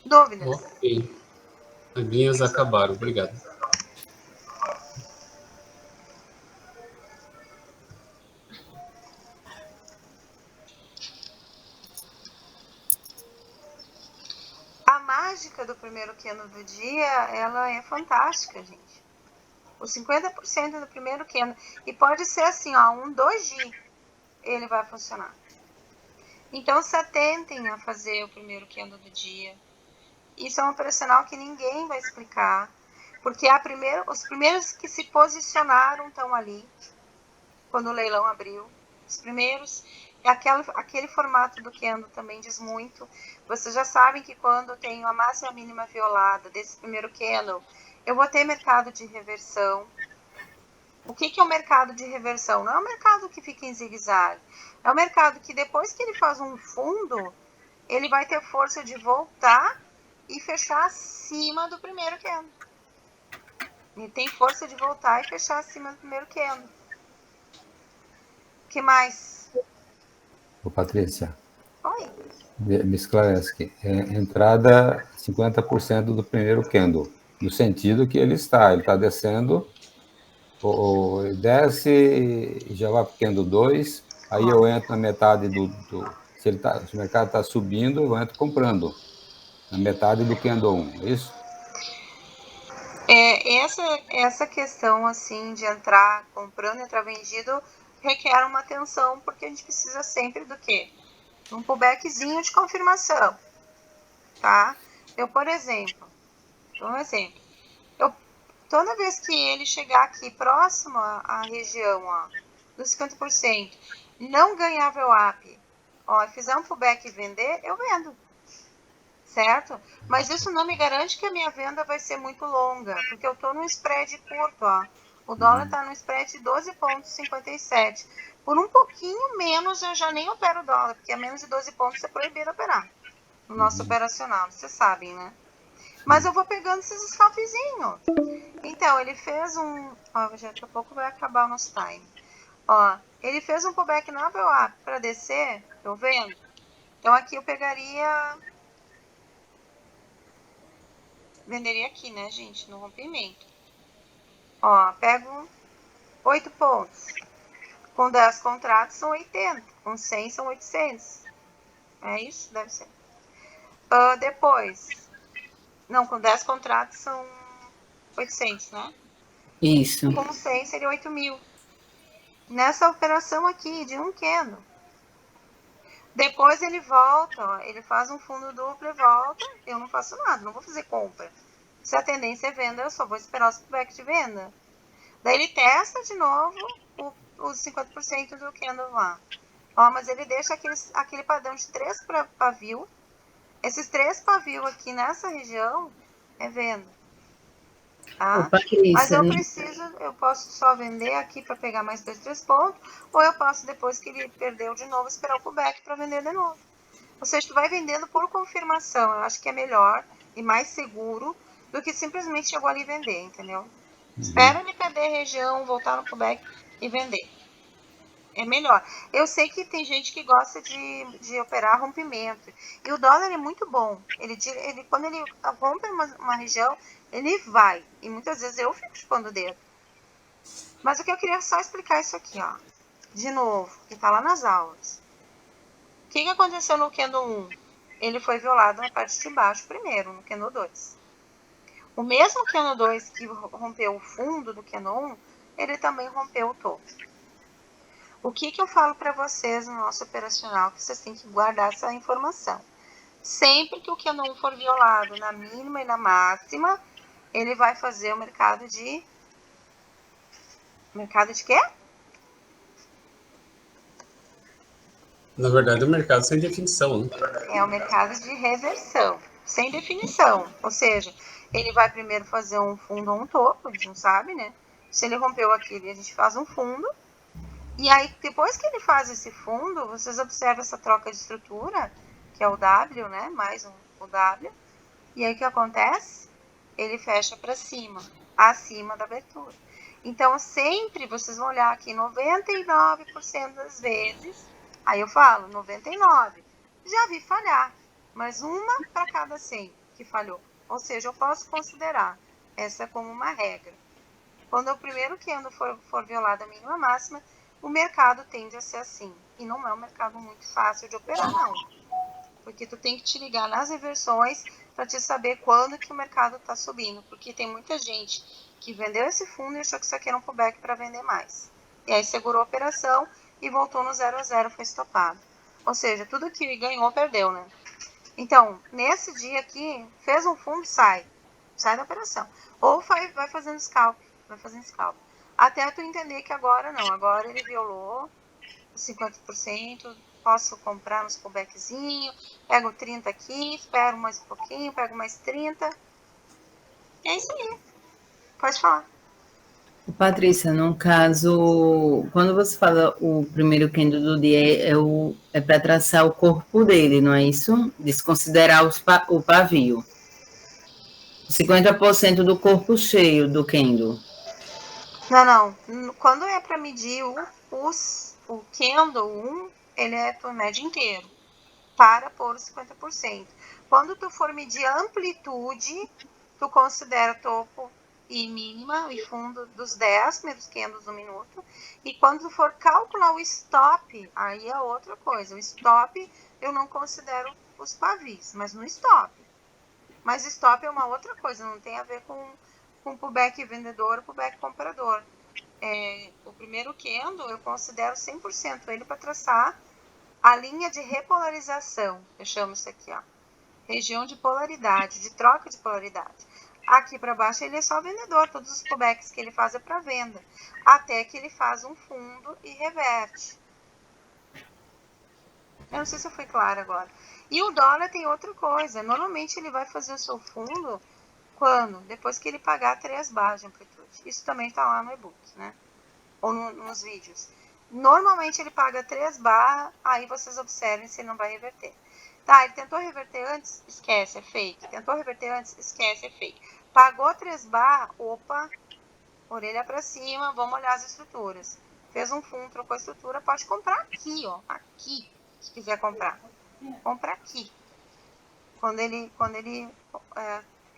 Dúvidas? Ok. As minhas acabaram. Obrigado. A mágica do primeiro candle do dia, ela é fantástica, gente. Os 50% do primeiro candle. E pode ser assim, ó, um doji, ele vai funcionar. Então, se atentem a fazer o primeiro candle do dia. Isso é um operacional que ninguém vai explicar. Porque os primeiros que se posicionaram estão ali, quando o leilão abriu. Os primeiros, aquele formato do candle também diz muito. Vocês já sabem que quando eu tenho a máxima mínima violada desse primeiro candle, eu vou ter mercado de reversão. O que é o mercado de reversão? Não é um mercado que fica em zigue-zague. É um mercado que depois que ele faz um fundo, ele vai ter força de voltar e fechar acima do primeiro candle. Ele tem força de voltar e fechar acima do primeiro candle. O que mais? Ô, Patrícia. Oi. Me esclarece aqui. Entrada 50% do primeiro candle. no sentido que ele está descendo, desce e já vai para o candle 2, aí eu entro na metade se o mercado está subindo, eu entro comprando, na metade do candle 1, é isso? Essa questão, assim, de entrar comprando, entrar vendido, requer uma atenção, porque a gente precisa sempre do quê? Um pullbackzinho de confirmação, tá? Por exemplo, toda vez que ele chegar aqui próximo à região, ó, dos 50%, não ganhar VWAP, ó, fizer um pullback e vender, eu vendo, certo? Mas isso não me garante que a minha venda vai ser muito longa, porque eu estou num spread curto, ó. O dólar está no spread de 12,57. Por um pouquinho menos eu já nem opero o dólar, porque a menos de 12 pontos é proibido operar no nosso operacional, vocês sabem, né? Mas eu vou pegando esses scalpzinhos. Então, ele fez um... Ó, daqui a pouco vai acabar o nosso time. Ó, ele fez um pullback na VWAP para descer, eu vendo. Então, aqui eu pegaria... Venderia aqui, né, gente? No rompimento. Ó, pego 8 pontos. Com 10 contratos são 80. Com 100 são 800. É isso? Deve ser. Depois. Não, com 10 contratos são 800, né? Isso. Com 100 seria 8.000. Nessa operação aqui, de um candle. Depois ele volta, ó, ele faz um fundo duplo e volta. Eu não faço nada, não vou fazer compra. Se a tendência é venda, eu só vou esperar os pullback de venda. Daí ele testa de novo os 50% do candle lá. Ó, mas ele deixa aquele padrão de 3 pavio. Esses 3 pavios aqui nessa região é venda. Tá? Mas eu posso só vender aqui para pegar mais 2, 3 pontos, ou eu posso, depois que ele perdeu de novo, esperar o pullback para vender de novo. Ou seja, tu vai vendendo por confirmação. Eu acho que é melhor e mais seguro do que simplesmente chegou ali e vender, entendeu? Espera ele perder a região, voltar no pullback e vender. É melhor. Eu sei que tem gente que gosta de operar rompimento. E o dólar é muito bom. Quando ele rompe uma região, ele vai. E muitas vezes eu fico chupando o dedo. Mas o que eu queria só explicar isso aqui, ó. De novo, que tá lá nas aulas. O que aconteceu no candle 1? Ele foi violado na parte de baixo primeiro, no candle 2. O mesmo candle 2 que rompeu o fundo do candle 1, ele também rompeu o topo. O que eu falo para vocês no nosso operacional, que vocês têm que guardar essa informação. Sempre que o candle 1 for violado na mínima e na máxima, ele vai fazer o mercado de... Mercado de quê? Na verdade, o mercado sem definição, né? É o mercado de reversão, sem definição. Ou seja, ele vai primeiro fazer um fundo ou um topo, a gente não sabe, né? Se ele rompeu aquele, a gente faz um fundo. E aí, depois que ele faz esse fundo, vocês observam essa troca de estrutura, que é o W, né? Mais o W. E aí, o que acontece? Ele fecha para cima, acima da abertura. Então, sempre vocês vão olhar aqui, 99% das vezes, aí eu falo, 99%, já vi falhar, mas uma para cada 100 que falhou. Ou seja, eu posso considerar essa como uma regra. Quando o primeiro candle for violado a mínima máxima, o mercado tende a ser assim. E não é um mercado muito fácil de operar, não. Porque tu tem que te ligar nas reversões para te saber quando que o mercado está subindo. Porque tem muita gente que vendeu esse fundo e achou que isso aqui era um pullback para vender mais. E aí segurou a operação e voltou no 0 a 0, foi estopado. Ou seja, tudo que ganhou, perdeu, né? Então, nesse dia aqui, fez um fundo, sai da operação. Ou vai fazendo scalp, até tu entender que agora não, agora ele violou os 50%, posso comprar uns pullbackzinhos, pego 30 aqui, espero mais um pouquinho, pego mais 30. É isso aí. Pode falar. Patrícia, no caso, quando você fala o primeiro candle do dia, é para traçar o corpo dele, não é isso? Desconsiderar o pavio. 50% do corpo cheio do candle. Não. Quando é para medir o candle 1, ele é tu mede inteiro, para pôr os 50%. Quando tu for medir a amplitude, tu considera topo e mínima e fundo dos 10 primeiros candles do minuto. E quando tu for calcular o stop, aí é outra coisa. O stop eu não considero os pavis, mas no stop. Mas stop é uma outra coisa, não tem a ver com pullback vendedor ou pullback comprador. O primeiro candle eu considero 100% ele para traçar a linha de repolarização. Eu chamo isso aqui, ó. Região de polaridade, de troca de polaridade. Aqui para baixo ele é só vendedor, todos os pullbacks que ele faz é para venda, até que ele faz um fundo e reverte. Eu não sei se eu fui clara agora. E o dólar tem outra coisa, normalmente ele vai fazer o seu fundo quando? Depois que ele pagar 3 barras de amplitude. Isso também está lá no e-book, né? Ou nos vídeos. Normalmente ele paga 3 barras, aí vocês observem se ele não vai reverter. Tá, ele tentou reverter antes, esquece, é fake. Tentou reverter antes, esquece, é fake. Pagou 3 barras, opa, orelha para cima, vamos olhar as estruturas. Fez um fundo, trocou a estrutura, pode comprar aqui, ó, aqui, se quiser comprar. Compra aqui. Quando ele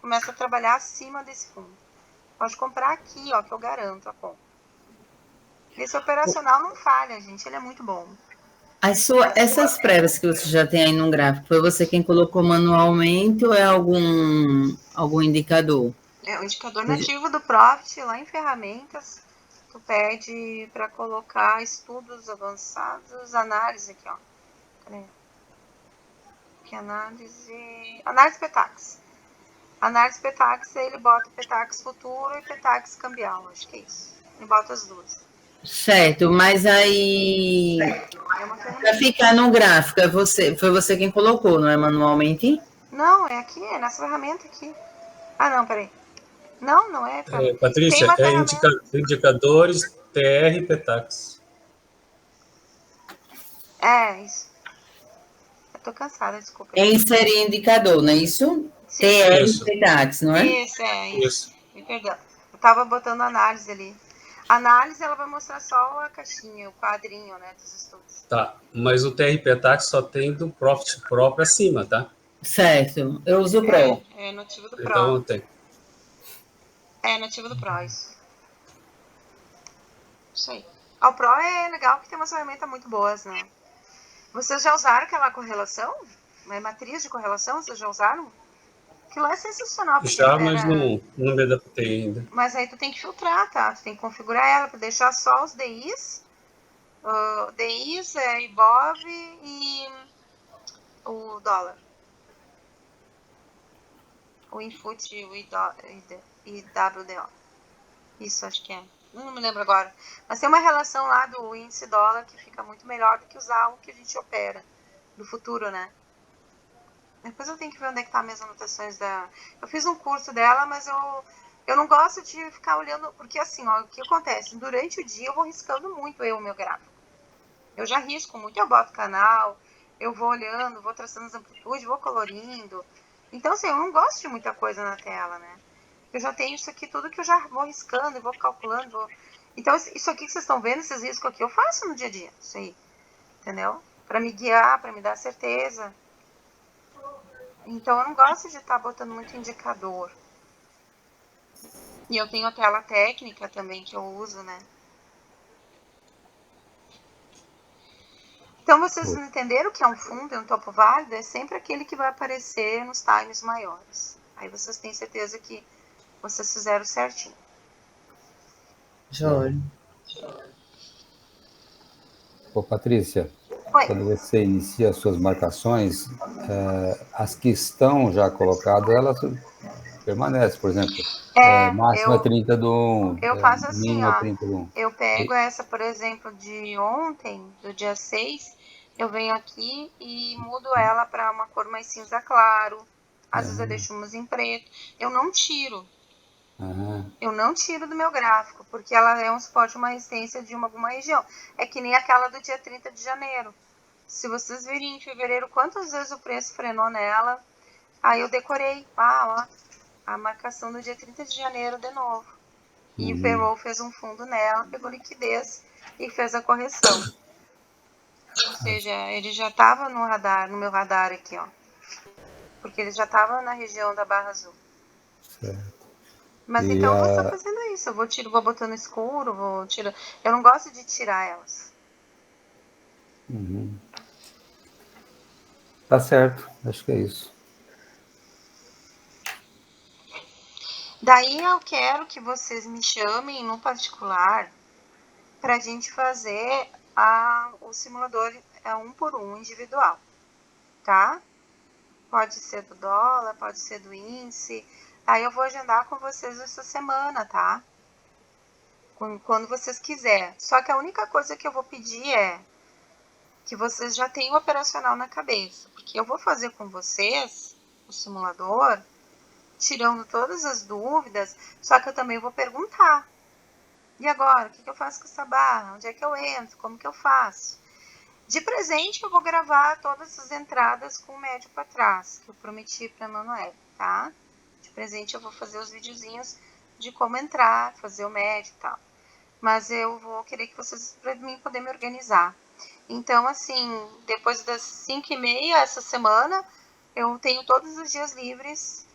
começa a trabalhar acima desse fundo. Pode comprar aqui, ó, que eu garanto a compra. Esse operacional não falha, gente, ele é muito bom. Essas prévias que você já tem aí no gráfico, foi você quem colocou manualmente ou é algum indicador? É o indicador nativo do Profit, lá em ferramentas, tu pede para colocar estudos avançados, análise aqui, ó. Cadê? Que análise Petax. Análise Petax, ele bota Petax futuro e Petax cambial, acho que é isso. Ele bota as duas. Certo, mas aí para ficar no gráfico, foi você quem colocou, não é manualmente? Não, é aqui, é nessa ferramenta aqui. Ah, não, peraí. Não é. Patrícia, indicadores TR Petax. É, isso. Eu tô cansada, desculpa. É inserir indicador, não é isso? Sim. TR Petax, não é? Isso. Me perdão. Eu tava botando análise ali. A análise, ela vai mostrar só a caixinha, o quadrinho, né, dos estudos. Tá, mas o TR Petax só tem do Profit próprio acima, tá? Certo, eu uso o Pro. É nativo do Pro. Então tem. É nativo do Pro, isso. Isso aí. O Pro é legal que tem umas ferramentas muito boas, né? Vocês já usaram aquela correlação? Uma matriz de correlação, vocês já usaram? Aquilo é sensacional. Já, mas não me adaptei ainda. Mas aí tu tem que filtrar, tá? Tu tem que configurar ela para deixar só os DIs. DIs, IBOV e o dólar. O input e o IWDO. Isso, acho que é. Não me lembro agora. Mas tem uma relação lá do índice dólar que fica muito melhor do que usar o que a gente opera do futuro, né? Depois eu tenho que ver onde é que tá as anotações da... Eu fiz um curso dela, mas eu não gosto de ficar olhando... Porque assim, ó, o que acontece? Durante o dia eu vou riscando muito o meu gráfico. Eu já risco muito, eu boto canal, eu vou olhando, vou traçando as amplitudes, vou colorindo. Então, assim, eu não gosto de muita coisa na tela, né? Eu já tenho isso aqui tudo que eu já vou riscando, vou calculando. Então, isso aqui que vocês estão vendo, esses riscos aqui, eu faço no dia a dia. Isso aí, entendeu? Para me guiar, para me dar certeza. Então, eu não gosto de estar botando muito indicador. E eu tenho a tela técnica também que eu uso, né? Então, vocês entenderam que é um fundo, é um topo válido? É sempre aquele que vai aparecer nos times maiores. Aí vocês têm certeza que vocês fizeram certinho. Jóia. Ô, Patrícia, Oi. quando você inicia as suas marcações, as que estão já colocadas, elas permanecem, por exemplo. Máxima 30 do 1. Eu faço assim, mínima ó. 30 do 1. Eu pego essa, por exemplo, de ontem, do dia 6, eu venho aqui e mudo ela para uma cor mais cinza claro. Às vezes eu deixo umas em preto. Eu não tiro. Eu não tiro do meu gráfico, porque ela é um suporte, uma resistência de alguma região. É que nem aquela do dia 30 de janeiro. Se vocês virem em fevereiro quantas vezes o preço frenou nela, aí eu decorei, ó, a marcação do dia 30 de janeiro de novo. E o payroll fez um fundo nela, pegou liquidez e fez a correção. Ou seja, ele já estava no meu radar aqui, ó. Porque ele já estava na região da barra azul. Certo. Mas E então eu vou só fazendo isso. Eu vou botando escuro, vou tirando. Eu não gosto de tirar elas. Tá certo, acho que é isso. Daí eu quero que vocês me chamem no particular para a gente fazer o simulador 1 por 1 individual, tá? Pode ser do dólar, pode ser do índice. Aí eu vou agendar com vocês essa semana, tá? Quando vocês quiserem. Só que a única coisa que eu vou pedir é que vocês já tenham o operacional na cabeça. Porque eu vou fazer com vocês o simulador, tirando todas as dúvidas, só que eu também vou perguntar. E agora, o que eu faço com essa barra? Onde é que eu entro? Como que eu faço? De presente, eu vou gravar todas as entradas com o médio para trás, que eu prometi para a Manoel, tá? De presente, eu vou fazer os videozinhos de como entrar, fazer o médio e tal. Mas eu vou querer que vocês, para mim poder me organizar. Então, assim, depois das 5h30 essa semana, eu tenho todos os dias livres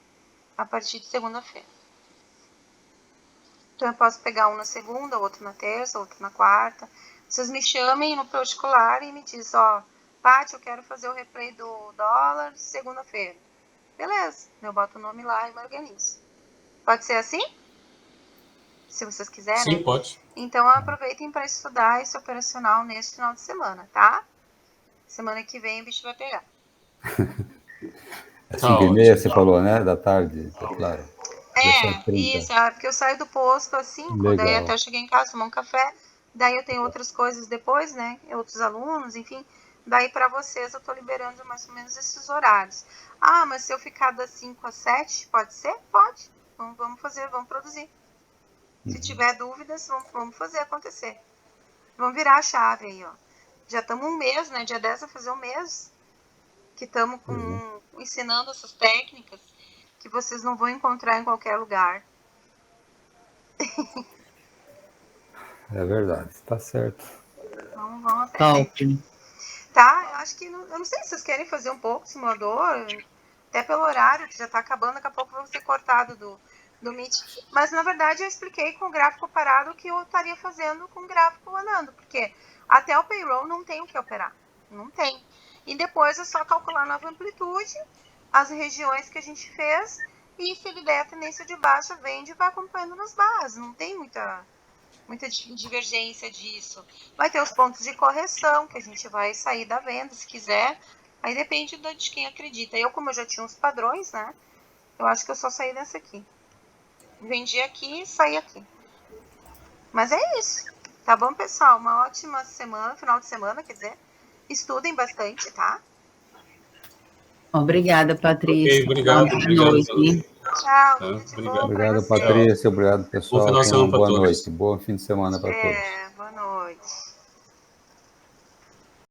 a partir de segunda-feira. Então, eu posso pegar um na segunda, outro na terça, outro na quarta. Vocês me chamem no particular e me dizem, ó, Paty, eu quero fazer o replay do dólar segunda-feira. Beleza, eu boto o nome lá e me organizo. Pode ser assim? Se vocês quiserem. Sim, pode. Então, aproveitem para estudar esse operacional nesse final de semana, tá? Semana que vem o bicho vai pegar. É Tá 5h30, ótimo. você falou, né? Da tarde, tá claro. 17h30. Isso, porque eu saio do posto às 5, daí Legal. até eu cheguei em casa, tomar um café, daí eu tenho outras coisas depois, né? Outros alunos, enfim. Daí para vocês eu tô liberando mais ou menos esses horários. Ah, mas se eu ficar das 5 às 7, pode ser? Pode. Vamos fazer, vamos produzir. Se tiver dúvidas, vamos fazer acontecer. Vamos virar a chave aí, ó. Já estamos um mês, né? Dia 10 vai fazer um mês que estamos ensinando essas técnicas que vocês não vão encontrar em qualquer lugar. É verdade, tá certo. Vamos aprender. Top. Tá? Eu acho que eu não sei se vocês querem fazer um pouco de simulador, até pelo horário, que já tá acabando, daqui a pouco vai ser cortado do Meet. Mas na verdade eu expliquei com o gráfico parado o que eu estaria fazendo com o gráfico andando, porque até o payroll não tem o que operar. Não tem. E depois é só calcular a nova amplitude, as regiões que a gente fez, e se ele der a tendência de baixa, vende e vai acompanhando nas barras. Não tem muita divergência disso. Vai ter os pontos de correção, que a gente vai sair da venda, se quiser. Aí depende de quem acredita. Eu, como eu já tinha uns padrões, né? Eu acho que eu só saí dessa aqui. Vendi aqui e saí aqui. Mas é isso. Tá bom, pessoal? Uma ótima semana, final de semana, quer dizer. Estudem bastante, tá? Obrigada, Patrícia. Ok, obrigado. Boa Obrigado. noite. Tchau, Tá, tudo de bom obrigado. pra Obrigado, vocês. Patrícia. Obrigado, pessoal. Bom final de Tenham uma semana pra boa todos. noite. Bom fim de semana para todos.